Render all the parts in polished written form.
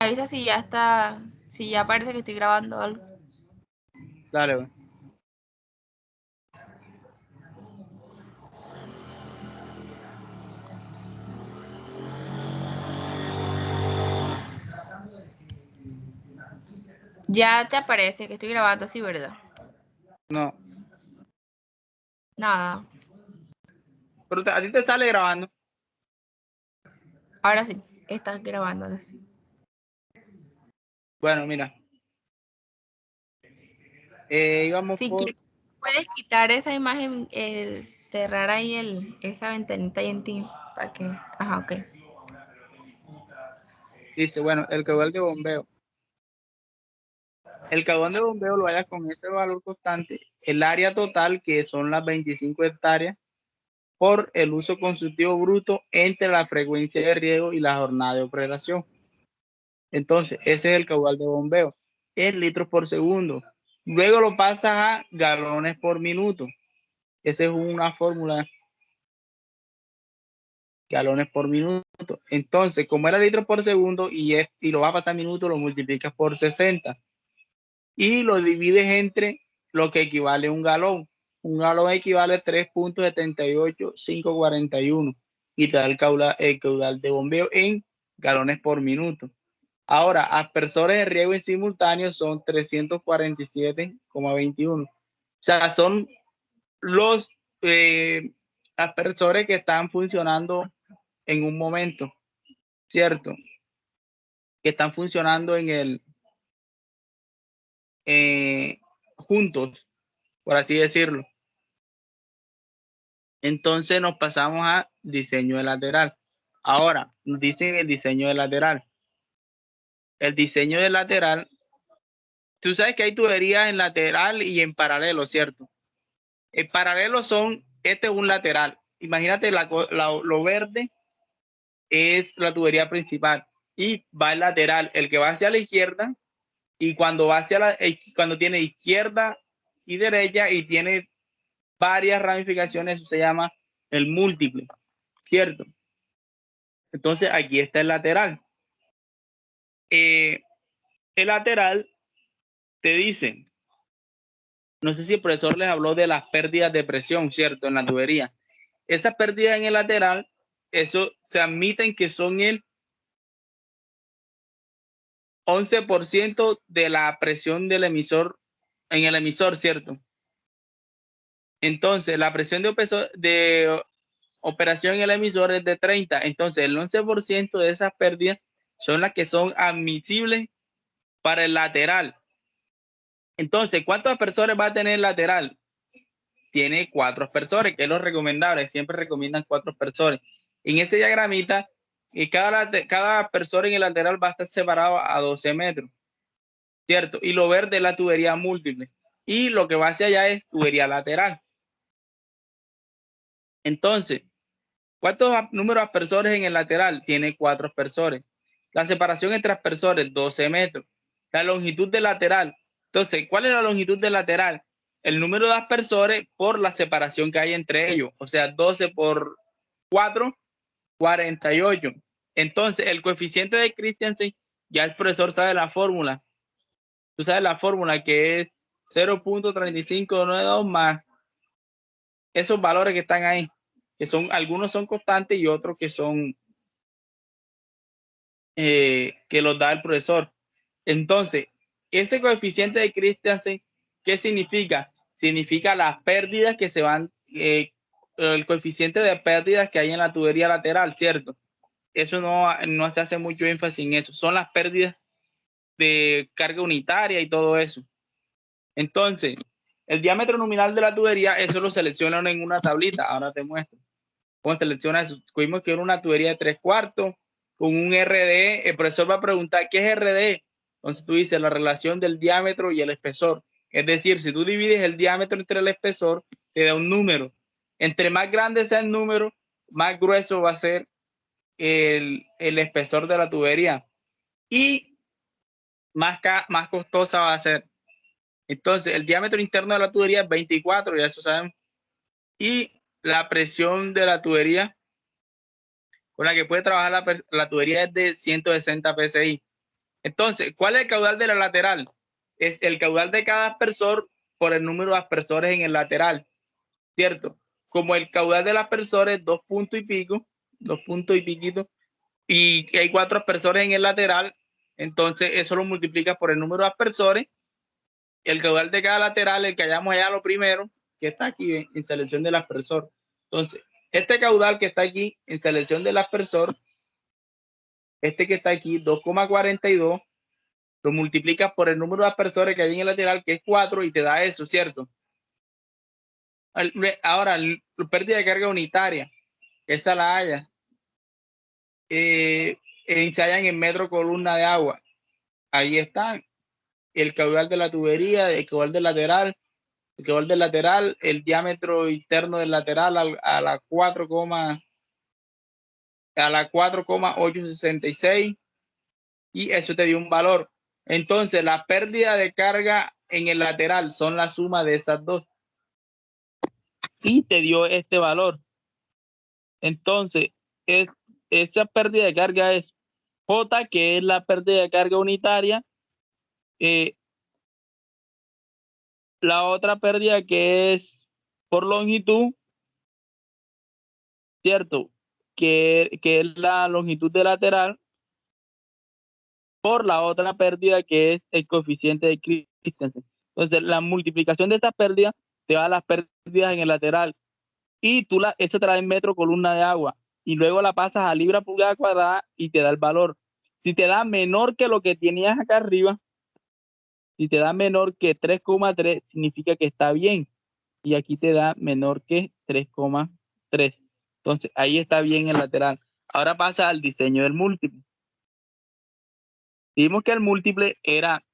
Avisa si ya está, si ya parece que estoy grabando algo. Dale, güey. Ya te aparece que estoy grabando, sí, ¿verdad? No. Nada. Pero a ti te sale grabando. Ahora sí, estás grabando, ahora sí. Bueno, mira. Íbamos Si por... quieres, puedes quitar esa imagen, cerrar ahí esa ventanita ahí en Teams para que. Ajá, ok. Dice, bueno, el caudal de bombeo. El caudal de bombeo lo hallas con ese valor constante. El área total, que son las 25 hectáreas, por el uso constructivo bruto entre la frecuencia de riego y la jornada de operación. Entonces, ese es el caudal de bombeo en litros por segundo. Luego lo pasas a galones por minuto. Esa es una fórmula, galones por minuto. Entonces, como era litros por segundo y lo va a pasar a minuto, lo multiplicas por 60 y lo divides entre lo que equivale a un galón. Un galón equivale a 3.78541 y te da el caudal de bombeo en galones por minuto. Ahora, aspersores de riego en simultáneo son 347,21. O sea, son los aspersores que están funcionando en un momento, ¿cierto? Que están funcionando juntos, por así decirlo. Entonces nos pasamos a diseño de lateral. Ahora, nos dicen el diseño de lateral. El diseño de lateral, tú sabes que hay tuberías en lateral y en paralelo, ¿cierto? En paralelo este es un lateral. Imagínate lo verde es la tubería principal y va el lateral, el que va hacia la izquierda, y cuando va cuando tiene izquierda y derecha y tiene varias ramificaciones, eso se llama el múltiple, ¿cierto? Entonces aquí está el lateral. El lateral te dice, no sé si el profesor les habló de las pérdidas de presión, ¿cierto? En la tubería. Esas pérdidas en el lateral, eso se admiten que son el 11% de la presión del emisor en el emisor, ¿cierto? Entonces, la presión de operación en el emisor es de 30. Entonces, el 11% de esas pérdidas son las que son admisibles para el lateral. Entonces, ¿cuántos aspersores va a tener el lateral? Tiene 4 aspersores, que es lo recomendable. Siempre recomiendan 4 aspersores. En ese diagramita, cada aspersor en el lateral va a estar separado a 12 metros, ¿cierto? Y lo verde es la tubería múltiple. Y lo que va hacia allá es tubería lateral. Entonces, ¿cuántos números de aspersores en el lateral? Tiene 4 aspersores. La separación entre aspersores, 12 metros. La longitud del lateral. Entonces, ¿cuál es la longitud del lateral? El número de aspersores por la separación que hay entre ellos. O sea, 12 por 4, 48. Entonces, el coeficiente de Christiansen, ya el profesor sabe la fórmula. Tú sabes la fórmula que es 0.3592 más esos valores que están ahí, que algunos son constantes y otros que son que los da el profesor. Entonces, ese coeficiente de Christiansen, ¿qué significa? Significa las pérdidas que se van, el coeficiente de pérdidas que hay en la tubería lateral, ¿cierto? Eso no se hace mucho énfasis en eso. Son las pérdidas de carga unitaria y todo eso. Entonces, el diámetro nominal de la tubería, eso lo seleccionan en una tablita. Ahora te muestro. ¿Cómo selecciona eso? Escogimos que era una tubería de 3/4 con un RDE. El profesor va a preguntar, ¿qué es RDE? Entonces tú dices la relación del diámetro y el espesor. Es decir, si tú divides el diámetro entre el espesor, te da un número. Entre más grande sea el número, más grueso va a ser el espesor de la tubería y más costosa va a ser. Entonces, el diámetro interno de la tubería es 24, ya eso saben. Y la presión de la tubería con la que puede trabajar la tubería es de 160 psi. Entonces, ¿cuál es el caudal de la lateral? Es el caudal de cada aspersor por el número de aspersores en el lateral, ¿cierto? Como el caudal del aspersor es 2 puntos y pico, 2 puntos y piquito, y hay 4 aspersores en el lateral, entonces eso lo multiplicas por el número de aspersores, el caudal de cada lateral, el que hayamos allá lo primero, que está aquí en selección del aspersor. Entonces, este caudal que está aquí en selección del aspersor, este que está aquí, 2,42, lo multiplicas por el número de aspersores que hay en el lateral, que es 4, y te da eso, ¿cierto? Ahora, la pérdida de carga unitaria, esa la haya. Se hallan en metro columna de agua. Ahí están el caudal de la tubería, el caudal del lateral, el caudal del lateral, el diámetro interno del lateral a la 4,866, y eso te dio un valor. Entonces, la pérdida de carga en el lateral son la suma de esas dos, y te dio este valor. Entonces, esa pérdida de carga es J, que es la pérdida de carga unitaria. La otra pérdida que es por longitud, ¿cierto? Que es la longitud de lateral, por la otra pérdida que es el coeficiente de Christensen. Entonces, la multiplicación de estas pérdidas te da las pérdidas en el lateral, y eso te da en metro columna de agua, y luego la pasas a libra pulgada cuadrada y te da el valor. Si te da menor que lo que tenías acá arriba, si te da menor que 3,3, significa que está bien, y aquí te da menor que 3,3. Entonces, ahí está bien el lateral. Ahora pasa al diseño del múltiple. Vimos que el múltiple era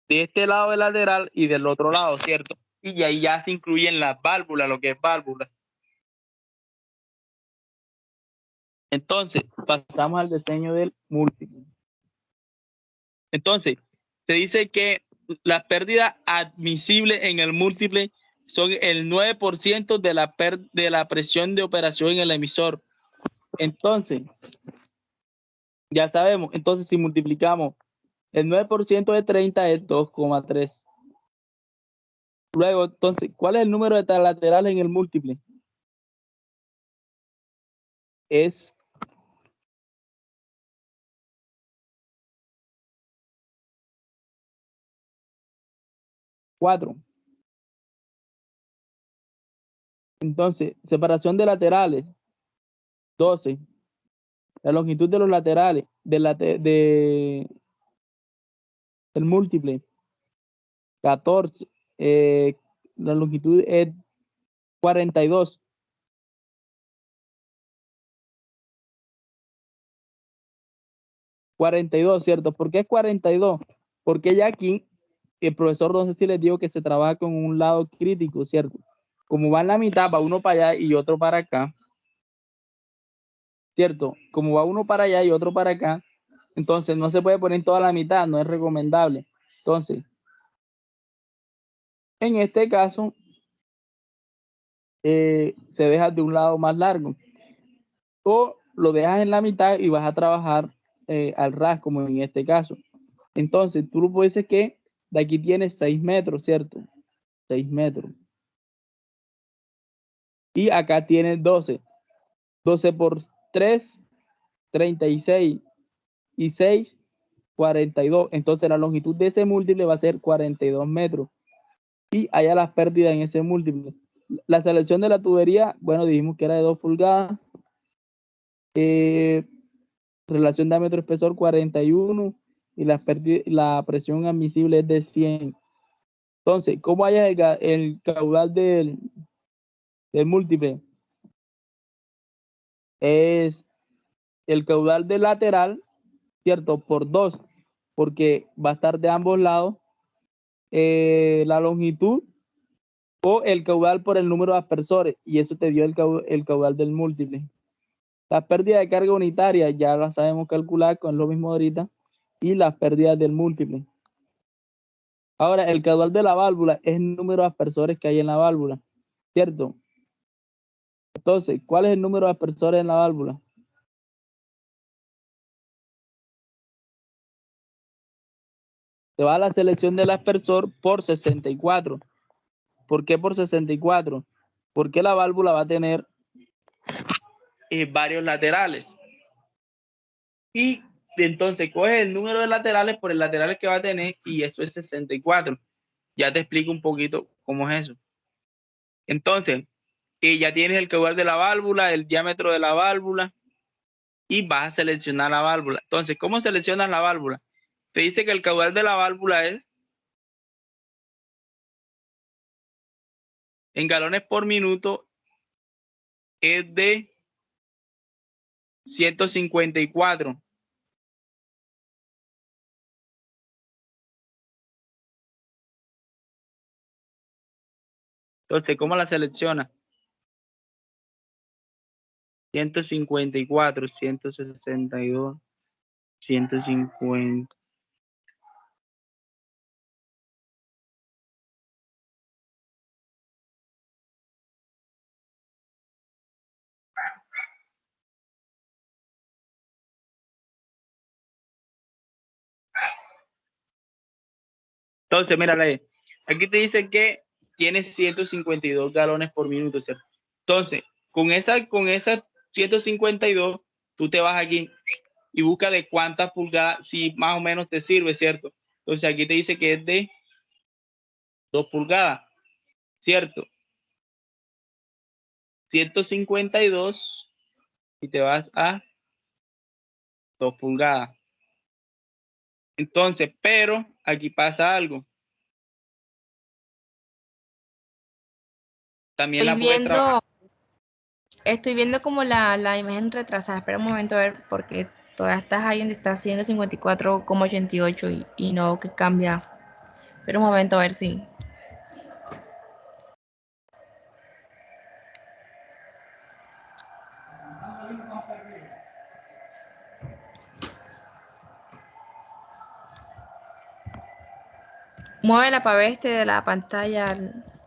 de este lado del lateral y del otro lado, ¿cierto? Y ahí ya se incluyen las válvulas, lo que es válvula. Entonces, pasamos al diseño del múltiple. Entonces, se dice que las pérdidas admisibles en el múltiple son el 9% de la presión de operación en el emisor. Entonces, ya sabemos, entonces si multiplicamos el 9% de 30 es 2,3. Luego, entonces, ¿cuál es el número de laterales en el múltiple? Es 4. Entonces, separación de laterales, 12. La longitud de los laterales del múltiple, 14. La longitud es 42. 42, ¿cierto? ¿Por qué es 42? Porque ya aquí el profesor, no sé si les digo que se trabaja con un lado crítico, ¿cierto? Como va en la mitad, va uno para allá y otro para acá, ¿cierto? Como va uno para allá y otro para acá, entonces no se puede poner toda la mitad, no es recomendable. Entonces, en este caso, se deja de un lado más largo, o lo dejas en la mitad y vas a trabajar al ras, como en este caso. Entonces, tú lo puedes decir que de aquí tienes 6 metros, ¿cierto? 6 metros. Y acá tienes 12. 12 por 3, 36. Y 6, 42. Entonces, la longitud de ese múltiple va a ser 42 metros. Y haya las pérdidas en ese múltiple. La selección de la tubería, bueno, dijimos que era de 2 pulgadas. Relación diámetro-espesor 41, y la presión admisible es de 100. Entonces, ¿cómo haya el caudal del múltiple? Es el caudal del lateral, ¿cierto? Por 2, porque va a estar de ambos lados la longitud, o el caudal por el número de aspersores, y eso te dio el caudal del múltiple. Las pérdidas de carga unitaria ya las sabemos calcular con lo mismo ahorita, y las pérdidas del múltiple. Ahora, el caudal de la válvula es el número de aspersores que hay en la válvula, ¿cierto? Entonces, ¿cuál es el número de aspersores en la válvula? te va a la selección del aspersor por 64. ¿Por qué por 64? Porque la válvula va a tener varios laterales. Y entonces coge el número de laterales por el lateral que va a tener y eso es 64. Ya te explico un poquito cómo es eso. Entonces, ya tienes el caudal de la válvula, el diámetro de la válvula y vas a seleccionar la válvula. Entonces, ¿cómo seleccionas la válvula? Te dice que el caudal de la válvula es en galones por minuto, es de 154. Entonces, ¿cómo la selecciona? 154, 162, 150. Entonces, mírale, aquí te dice que tiene 152 galones por minuto, ¿cierto? Entonces, con esa 152, tú te vas aquí y busca de cuántas pulgadas, si más o menos te sirve, ¿cierto? Entonces, aquí te dice que es de 2 pulgadas, ¿cierto? 152 y te vas a 2 pulgadas. Entonces, pero aquí pasa algo. También la puedes trabajar. Estoy viendo como la imagen retrasada. Espera un momento a ver, porque todavía estás ahí donde está haciendo 54,88 y no que cambia. Espera un momento a ver si. Muévela para ver de la pantalla,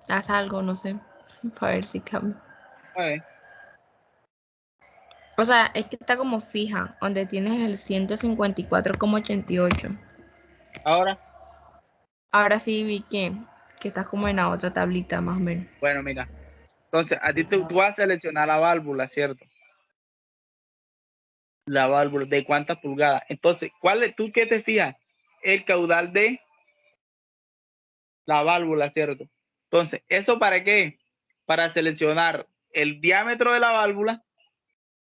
haz algo, no sé, para ver si cambia. O sea, es que está como fija, donde tienes el 154,88. Ahora, Ahora sí vi que estás como en la otra tablita, más o menos. bueno, mira. Entonces, a ti tú vas a seleccionar la válvula, ¿cierto? La válvula, ¿de cuántas pulgadas? Entonces, ¿tú qué te fijas? El caudal de la válvula, ¿cierto? Entonces, ¿eso para qué? Para seleccionar el diámetro de la válvula,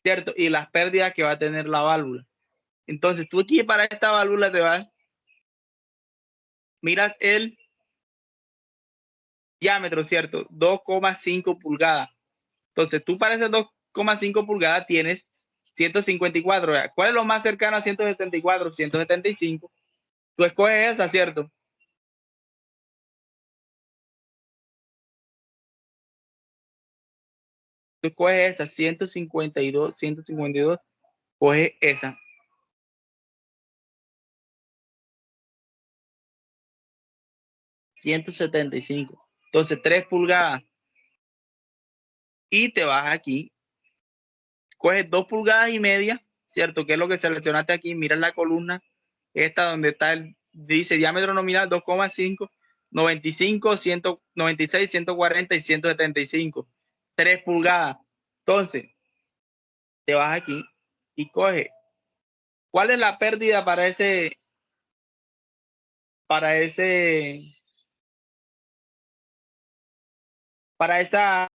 ¿cierto? Y las pérdidas que va a tener la válvula. Entonces, tú aquí para esta válvula te vas, miras el diámetro, ¿cierto? 2,5 pulgadas. Entonces, tú para esas 2,5 pulgadas tienes 154. ¿Cuál es lo más cercano a 174? 175. Tú escoges esa, ¿cierto? Tú escoges esa, 152, 152, coge esa. 175. Entonces, 3 pulgadas. Y te vas aquí, coges 2 pulgadas y media, ¿cierto? Que es lo que seleccionaste aquí. Mira la columna, esta donde está dice diámetro nominal 2,5, 95, 196, 140 y 175. 3 pulgadas. Entonces, te vas aquí y coge. ¿Cuál es la pérdida para ese, para ese, para esa,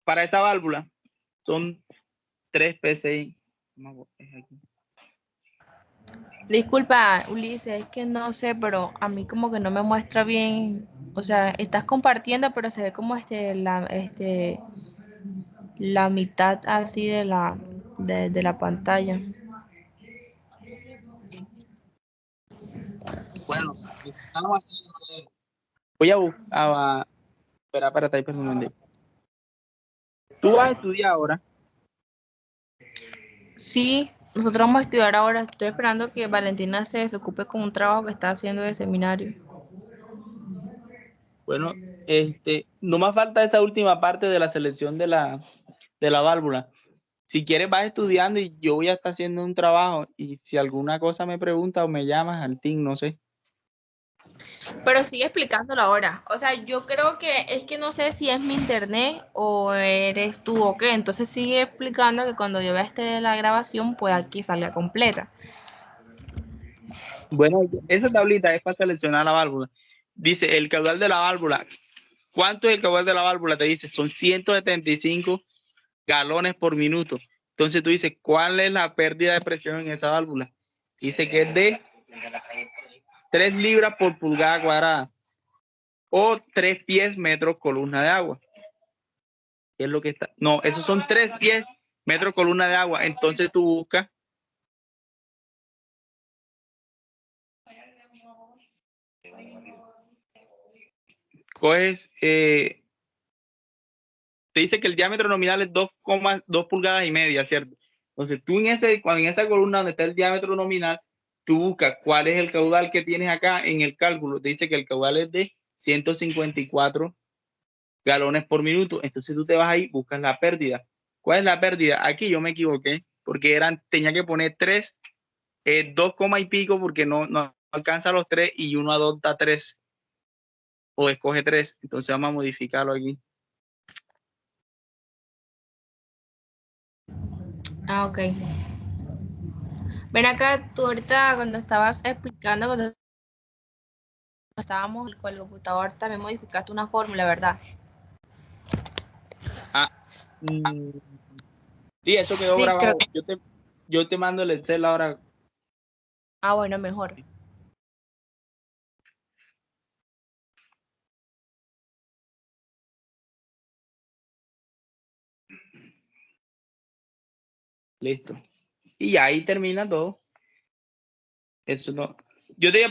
para esa válvula? Son 3 PSI. Disculpa, Ulises, es que no sé, pero a mí como que no me muestra bien. O sea, estás compartiendo, pero se ve como la mitad así de la pantalla. Bueno, estamos haciendo. Voy a buscar. Espera, ahí, perdón. Tú vas a estudiar ahora. Sí, nosotros vamos a estudiar ahora. Estoy esperando que Valentina se desocupe con un trabajo que está haciendo de seminario. Bueno, no más falta esa última parte de la selección de la válvula. Si quieres vas estudiando y yo voy a estar haciendo un trabajo y si alguna cosa me pregunta o me llamas, Antín, no sé. Pero sigue explicándolo ahora. O sea, yo creo que es que no sé si es mi internet o eres tú o qué. Entonces sigue explicando que cuando yo vea la grabación pueda que salga completa. Bueno, esa tablita es para seleccionar la válvula. Dice el caudal de la válvula. ¿Cuánto es el caudal de la válvula? Te dice, son 175 galones por minuto. Entonces tú dices, ¿cuál es la pérdida de presión en esa válvula? Dice que es de 3 libras por pulgada cuadrada o 3 pies metros columna de agua. ¿Qué es lo que está? No, esos son 3 pies metros columna de agua. Entonces tú buscas coges, te dice que el diámetro nominal es 2,2 pulgadas y media, ¿cierto? Entonces tú en esa columna donde está el diámetro nominal, tú buscas cuál es el caudal que tienes acá en el cálculo. Te dice que el caudal es de 154 galones por minuto. Entonces tú te vas ahí, buscas la pérdida. ¿Cuál es la pérdida? Aquí yo me equivoqué porque tenía que poner 3, 2, y pico porque no alcanza los 3 y 1 a 2 da 3 o escoge 3. Entonces vamos a modificarlo aquí. Ah, ok. Ven acá, tú ahorita cuando estabas explicando, cuando estábamos con el computador, también modificaste una fórmula, ¿verdad? Ah, sí, eso quedó Sí, creo grabado. que. Yo te mando el Excel ahora. Ah, bueno, mejor. Listo. Y ahí termina todo. Eso no. Yo te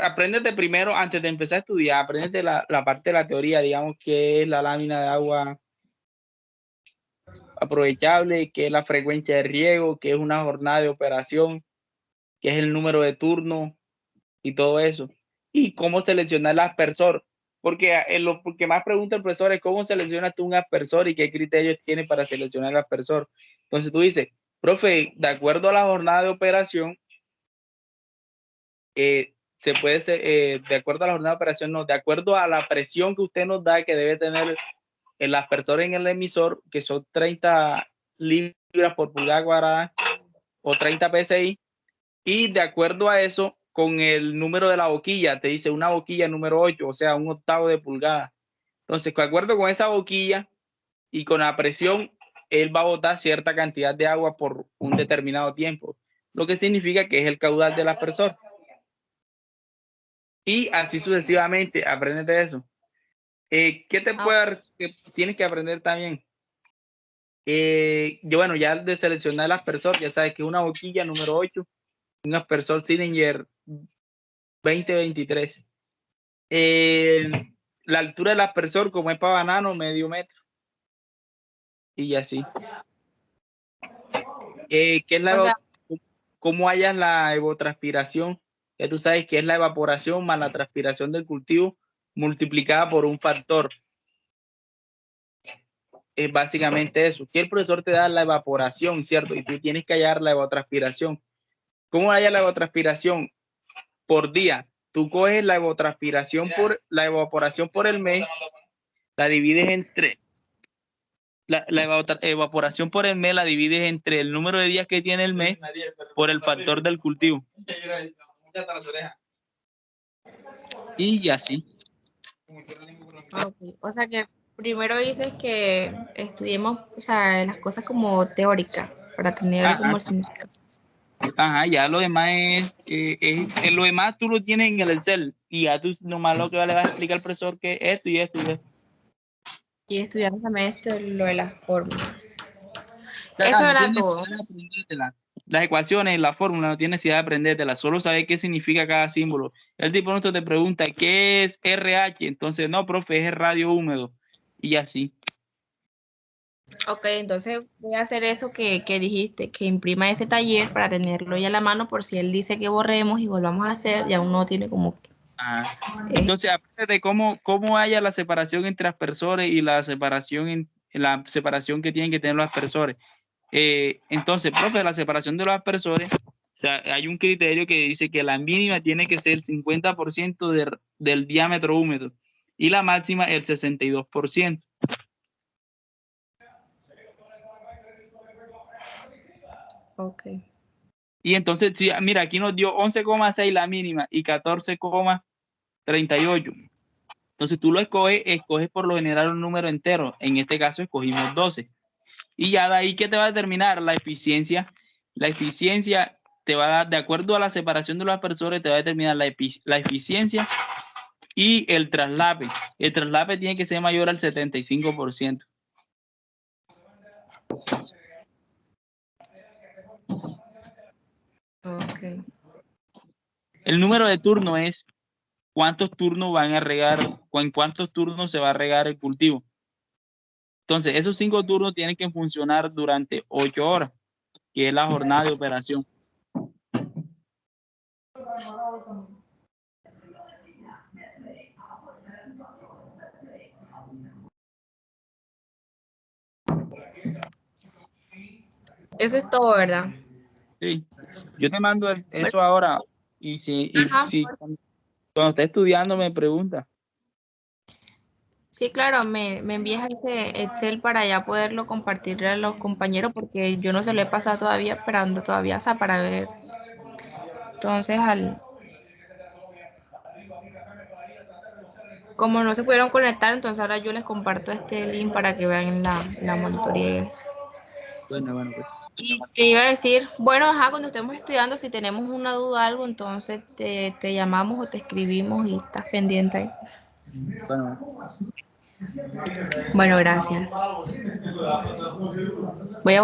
apréndete primero, antes de empezar a estudiar, apréndete la parte de la teoría, digamos, qué es la lámina de agua aprovechable, qué es la frecuencia de riego, qué es una jornada de operación, qué es el número de turnos y todo eso. Y cómo seleccionar el aspersor. Porque lo que más pregunta el profesor es cómo seleccionas tú un aspersor y qué criterios tienes para seleccionar el aspersor. Entonces tú dices, profe, de acuerdo a la jornada de operación, se puede ser, de acuerdo a la jornada de operación, no, de acuerdo a la presión que usted nos da que debe tener el aspersor en el emisor, que son 30 libras por pulgada cuadrada o 30 psi, y de acuerdo a eso, con el número de la boquilla, te dice una boquilla número 8, o sea, un octavo de pulgada. Entonces, de acuerdo con esa boquilla y con la presión, él va a botar cierta cantidad de agua por un determinado tiempo, lo que significa que es el caudal del aspersor. Y así sucesivamente, apréndete eso. ¿Qué te Ah, puede dar? Que tienes que aprender también. Bueno, ya de seleccionar el aspersor, ya sabes que es una boquilla número 8, un aspersor Sillinger 2023. La altura del aspersor, como es para banano, medio metro. Y así. ¿Qué es o sea, cómo hallas la evotranspiración? Ya tú sabes que es la evaporación más la transpiración del cultivo multiplicada por un factor. Es básicamente eso. Que el profesor te da la evaporación, ¿cierto? Y tú tienes que hallar la evotranspiración. ¿Cómo hallas la evotranspiración? Por día. Tú coges la evotranspiración por la evaporación por el mes, la divides entre evaporación por el mes, la divides entre el número de días que tiene el mes por el factor del cultivo. Y así. ok. O sea que primero dices que estudiemos, o sea, las cosas como teóricas para tener Ajá, como el significado. ajá, ya lo demás lo demás tú lo tienes en el Excel y ya tú nomás lo que le vas a explicar al profesor que es esto y esto y esto. Y estudiar también lo de las fórmulas. Sea, Eso no era tienes todo. necesidad de aprendértela. Las ecuaciones, la fórmula, no tienes necesidad de aprendértela, solo saber qué significa cada símbolo. El tipo nuestro te pregunta, ¿qué es RH? Entonces, no, profe, es radio húmedo. Y así. Ok, entonces voy a hacer eso que dijiste, que imprima ese taller para tenerlo ya a la mano por si él dice que borremos y volvamos a hacer, ya uno tiene como Ah. eh, Entonces, aprende de cómo haya la separación entre aspersores y la separación que tienen que tener los aspersores. Entonces, profe, la separación de los aspersores, o sea, hay un criterio que dice que la mínima tiene que ser el 50% del diámetro húmedo y la máxima el 62%. Ok. Y entonces, sí, mira, aquí nos dio 11,6 la mínima y 14,38. Entonces tú lo escoges por lo general un número entero. En este caso escogimos 12. Y ya de ahí que te va a determinar la eficiencia. La eficiencia te va a dar, de acuerdo a la separación de los aspersores, te va a determinar la eficiencia y el traslape. El traslape tiene que ser mayor al 75%. Ok. El número de turno es cuántos turnos van a regar, o en cuántos turnos se va a regar el cultivo. Entonces, esos 5 turnos tienen que funcionar durante 8 horas, que es la jornada de operación. Eso es todo, ¿verdad? Sí. Yo te mando Bueno, eso ahora y ajá. si cuando esté estudiando me pregunta. Sí, claro, me envías ese Excel para ya poderlo compartirle a los compañeros porque yo no se lo he pasado todavía, esperando todavía, o sea, para ver. Entonces, como no se pudieron conectar, entonces ahora yo les comparto este link para que vean la monitoría y eso. Bueno, pues. Y te iba a decir, bueno, ajá, cuando estemos estudiando, si tenemos una duda o algo, entonces te llamamos o te escribimos y estás pendiente ahí. Bueno. Bueno, gracias. Voy a